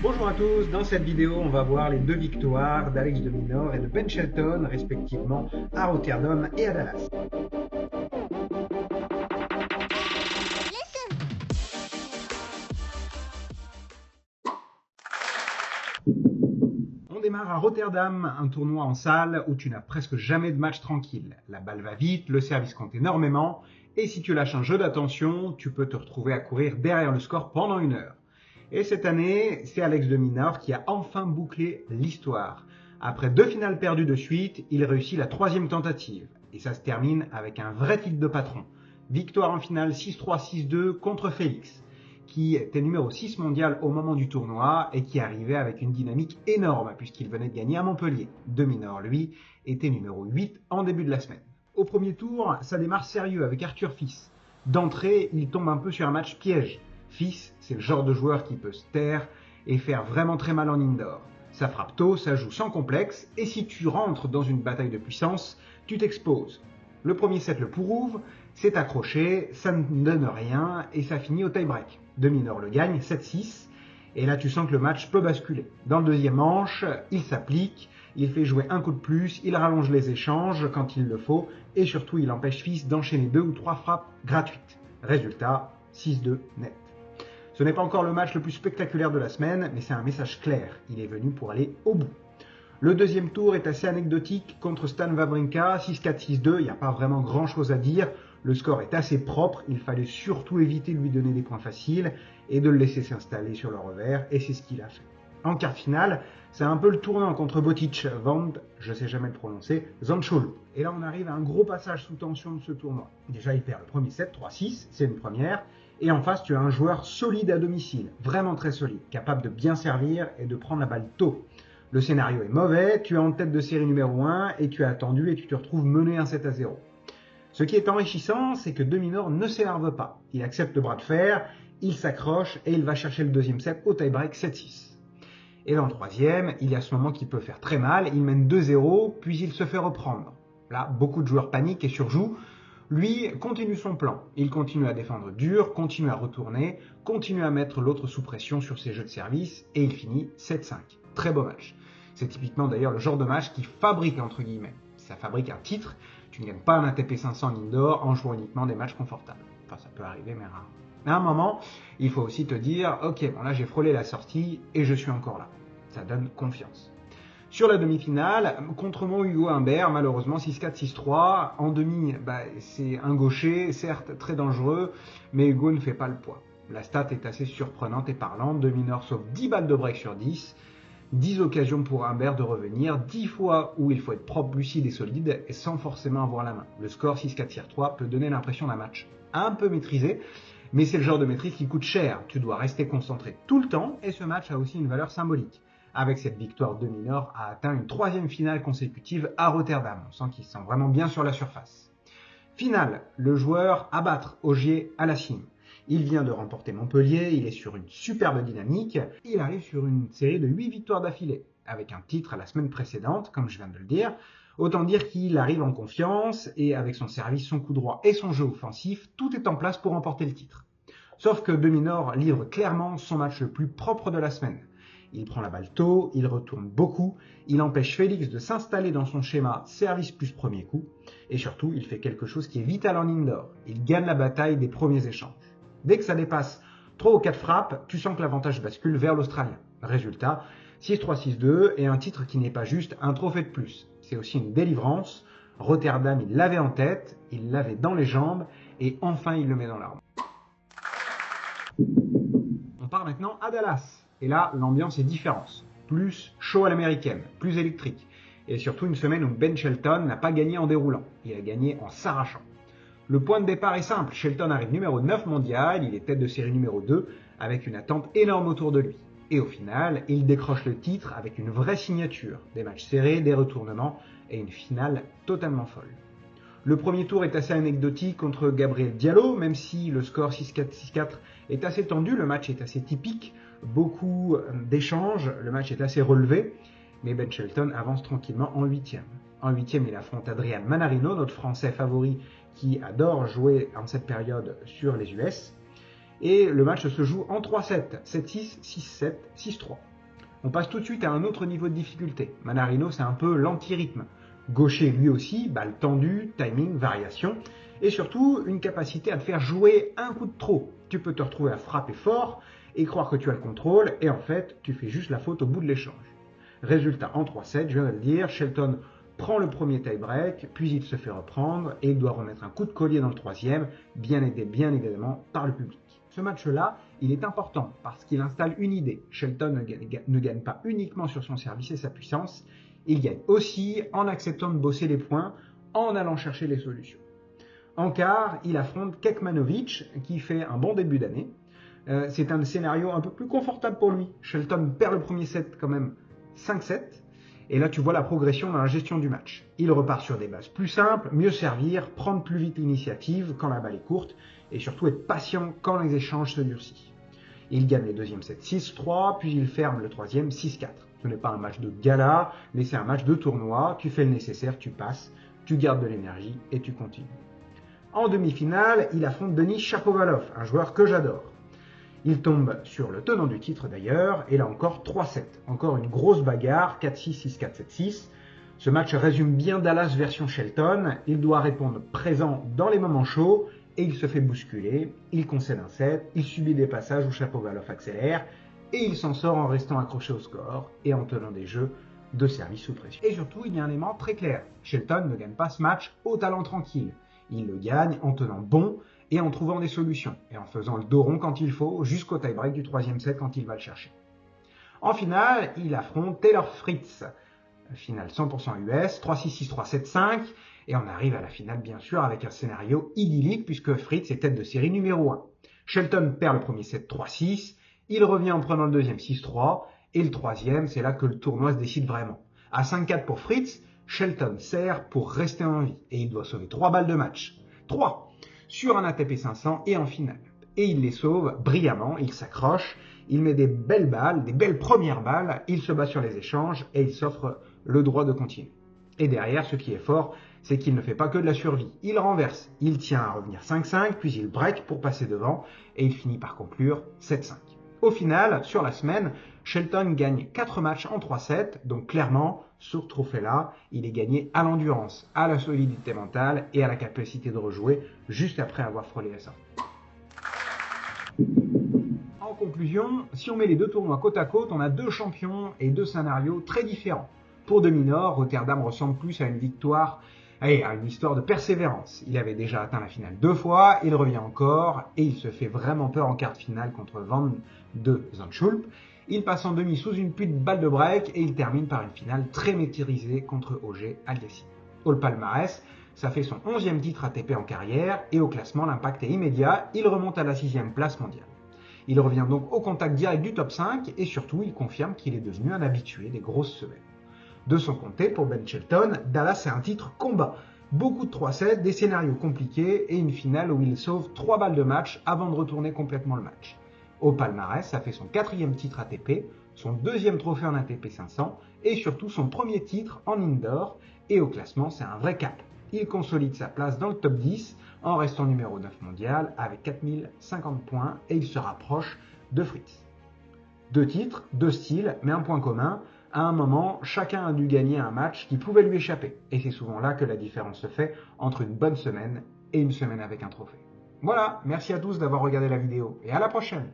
Bonjour à tous, dans cette vidéo on va voir les deux victoires d'Alex de Minaur et de Ben Shelton respectivement à Rotterdam et à Dallas. On démarre à Rotterdam, un tournoi en salle où tu n'as presque jamais de match tranquille. La balle va vite, le service compte énormément et si tu lâches un jeu d'attention, tu peux te retrouver à courir derrière le score pendant une heure. Et cette année, c'est Alex de Minaur qui a enfin bouclé l'histoire. Après 2 finales perdues de suite, il réussit la 3e tentative. Et ça se termine avec un vrai titre de patron. Victoire en finale 6-3, 6-2 contre Félix, qui était numéro 6 mondial au moment du tournoi et qui arrivait avec une dynamique énorme puisqu'il venait de gagner à Montpellier. De Minaur, lui, était numéro 8 en début de la semaine. Au premier tour, ça démarre sérieux avec Arthur Fils. D'entrée, il tombe un peu sur un match piège. Fils, c'est le genre de joueur qui peut se taire et faire vraiment très mal en indoor. Ça frappe tôt, ça joue sans complexe, et si tu rentres dans une bataille de puissance, tu t'exposes. Le premier set le prouve, c'est accroché, ça ne donne rien, et ça finit au tie-break. De Minaur le gagne, 7-6, et là tu sens que le match peut basculer. Dans le deuxième manche, il s'applique, il fait jouer un coup de plus, il rallonge les échanges quand il le faut, et surtout il empêche Fils d'enchaîner 2 ou 3 frappes gratuites. Résultat, 6-2 net. Ce n'est pas encore le match le plus spectaculaire de la semaine, mais c'est un message clair. Il est venu pour aller au bout. Le deuxième tour est assez anecdotique contre Stan Wawrinka, 6-4, 6-2, il n'y a pas vraiment grand chose à dire. Le score est assez propre, il fallait surtout éviter de lui donner des points faciles et de le laisser s'installer sur le revers, et c'est ce qu'il a fait. En quart finale, c'est un peu le tournant contre Botic, je sais jamais le prononcer, Zandschulp. Et là on arrive à un gros passage sous tension de ce tournoi. Déjà il perd le premier set, 3-6, c'est une première. Et en face, tu as un joueur solide à domicile, vraiment très solide, capable de bien servir et de prendre la balle tôt. Le scénario est mauvais, tu es en tête de série numéro 1 et tu as attendu et tu te retrouves mené 1-7-0. Ce qui est enrichissant, c'est que De Minaur ne s'énerve pas. Il accepte le bras de fer, il s'accroche et il va chercher le deuxième set au tie-break 7-6. Et dans le troisième, il y a ce moment qui peut faire très mal, il mène 2-0, puis il se fait reprendre. Là, beaucoup de joueurs paniquent et surjouent. Lui continue son plan. Il continue à défendre dur, continue à retourner, continue à mettre l'autre sous pression sur ses jeux de service et il finit 7-5. Très beau match. C'est typiquement d'ailleurs le genre de match qui fabrique entre guillemets. Ça fabrique un titre. Tu ne gagnes pas un ATP 500 en indoor en jouant uniquement des matchs confortables. Enfin, ça peut arriver, mais rare. À un moment, il faut aussi te dire, ok, bon là j'ai frôlé la sortie et je suis encore là. Ça donne confiance. Sur la demi-finale, contre mon Hugo Humbert, malheureusement 6-4, 6-3. En demi, c'est un gaucher, certes très dangereux, mais Hugo ne fait pas le poids. La stat est assez surprenante et parlante. De Minaur sauve 10 balles de break sur 10. 10 occasions pour Humbert de revenir, 10 fois où il faut être propre, lucide et solide, et sans forcément avoir la main. Le score 6-4, 6-3 peut donner l'impression d'un match un peu maîtrisé, mais c'est le genre de maîtrise qui coûte cher. Tu dois rester concentré tout le temps, et ce match a aussi une valeur symbolique. Avec cette victoire, De Minaur a atteint une 3e finale consécutive à Rotterdam. On sent qu'il se sent vraiment bien sur la surface. Finale, le joueur à battre, Ogier à la cime. Il vient de remporter Montpellier, il est sur une superbe dynamique, il arrive sur une série de 8 victoires d'affilée, avec un titre à la semaine précédente, comme je viens de le dire. Autant dire qu'il arrive en confiance, et avec son service, son coup droit et son jeu offensif, tout est en place pour remporter le titre. Sauf que De Minaur livre clairement son match le plus propre de la semaine. Il prend la balle tôt, il retourne beaucoup, il empêche Félix de s'installer dans son schéma service plus premier coup, et surtout, il fait quelque chose qui est vital en indoor. Il gagne la bataille des premiers échanges. Dès que ça dépasse 3 ou 4 frappes, tu sens que l'avantage bascule vers l'Australien. Résultat, 6-3, 6-2 et un titre qui n'est pas juste un trophée de plus. C'est aussi une délivrance. Rotterdam, il l'avait en tête, il l'avait dans les jambes, et enfin il le met dans l'arme. On part maintenant à Dallas. Et là, l'ambiance est différente. Plus chaud à l'américaine, plus électrique. Et surtout une semaine où Ben Shelton n'a pas gagné en déroulant. Il a gagné en s'arrachant. Le point de départ est simple. Shelton arrive numéro 9 mondial, il est tête de série numéro 2, avec une attente énorme autour de lui. Et au final, il décroche le titre avec une vraie signature. Des matchs serrés, des retournements et une finale totalement folle. Le premier tour est assez anecdotique contre Gabriel Diallo, même si le score 6-4, 6-4 est assez tendu, le match est assez typique, beaucoup d'échanges, le match est assez relevé, mais Ben Shelton avance tranquillement en 8e. En 8e, il affronte Adrian Manarino, notre Français favori qui adore jouer en cette période sur les US. Et le match se joue en 3-7, 7-6, 6-7, 6-3. On passe tout de suite à un autre niveau de difficulté. Mannarino, c'est un peu l'anti-rythme. Gaucher lui aussi, balle tendue, timing, variation, et surtout une capacité à te faire jouer un coup de trop. Tu peux te retrouver à frapper fort et croire que tu as le contrôle, et en fait, tu fais juste la faute au bout de l'échange. Résultat, en 3-7, je viens de le dire, Shelton prend le premier tie-break, puis il se fait reprendre, et il doit remettre un coup de collier dans le troisième, bien aidé bien évidemment par le public. Ce match-là, il est important parce qu'il installe une idée. Shelton ne gagne pas uniquement sur son service et sa puissance, il gagne aussi en acceptant de bosser les points, en allant chercher les solutions. En quart, il affronte Kekmanovic, qui fait un bon début d'année. C'est un scénario un peu plus confortable pour lui. Shelton perd le premier set quand même 5-7. Et là, tu vois la progression dans la gestion du match. Il repart sur des bases plus simples, mieux servir, prendre plus vite l'initiative quand la balle est courte, et surtout être patient quand les échanges se durcissent. Il gagne les deuxièmes sets 6-3, puis il ferme le troisième 6-4. Ce n'est pas un match de gala, mais c'est un match de tournoi. Tu fais le nécessaire, tu passes, tu gardes de l'énergie et tu continues. En demi-finale, il affronte Denis Shapovalov, un joueur que j'adore. Il tombe sur le tenant du titre d'ailleurs, et là encore 3-7. Encore une grosse bagarre, 4-6, 6-4, 7-6. Ce match résume bien Dallas version Shelton. Il doit répondre présent dans les moments chauds, et il se fait bousculer. Il concède un set, il subit des passages où Shapovalov accélère, et il s'en sort en restant accroché au score, et en tenant des jeux de service sous pression. Et surtout, il y a un élément très clair. Shelton ne gagne pas ce match au talent tranquille. Il le gagne en tenant bon, et en trouvant des solutions, et en faisant le dos rond quand il faut, jusqu'au tie-break du troisième set quand il va le chercher. En finale, il affronte Taylor Fritz, finale 100% US, 3-6, 6-3, 7-5, et on arrive à la finale bien sûr avec un scénario idyllique puisque Fritz est tête de série numéro 1. Shelton perd le premier set 3-6, il revient en prenant le deuxième 6-3, et le troisième, c'est là que le tournoi se décide vraiment. À 5-4 pour Fritz, Shelton sert pour rester en vie, et il doit sauver 3 balles de match. 3 sur un ATP 500 et en finale. Et il les sauve brillamment, il s'accroche, il met des belles balles, des belles premières balles, il se bat sur les échanges et il s'offre le droit de continuer. Et derrière, ce qui est fort, c'est qu'il ne fait pas que de la survie. Il renverse, il tient à revenir 5-5, puis il break pour passer devant et il finit par conclure 7-5. Au final, sur la semaine, Shelton gagne 4 matchs en 3-7, donc clairement, ce trophée-là, il est gagné à l'endurance, à la solidité mentale et à la capacité de rejouer juste après avoir frôlé la sortie. En conclusion, si on met les deux tournois côte à côte, on a deux champions et deux scénarios très différents. Pour De-Minaur, Rotterdam ressemble plus à une victoire et à une histoire de persévérance. Il avait déjà atteint la finale 2 fois, il revient encore et il se fait vraiment peur en quart de finale contre Van de Zandschulp. Il passe en demi sous une pluie de balles de break et il termine par une finale très maîtrisée contre Auger Aliassime. Au palmarès, ça fait son 11e titre ATP en carrière et au classement, l'impact est immédiat, il remonte à la 6e place mondiale. Il revient donc au contact direct du top 5 et surtout il confirme qu'il est devenu un habitué des grosses semaines. De son côté, pour Ben Shelton, Dallas c'est un titre combat. Beaucoup de 3-7, des scénarios compliqués et une finale où il sauve 3 balles de match avant de retourner complètement le match. Au palmarès, ça fait son 4e titre ATP, son 2e trophée en ATP 500 et surtout son 1er titre en indoor. Et au classement, c'est un vrai cap. Il consolide sa place dans le top 10 en restant numéro 9 mondial avec 4050 points et il se rapproche de Fritz. 2 titres, 2 styles, mais un point commun. À un moment, chacun a dû gagner un match qui pouvait lui échapper. Et c'est souvent là que la différence se fait entre une bonne semaine et une semaine avec un trophée. Voilà, merci à tous d'avoir regardé la vidéo et à la prochaine!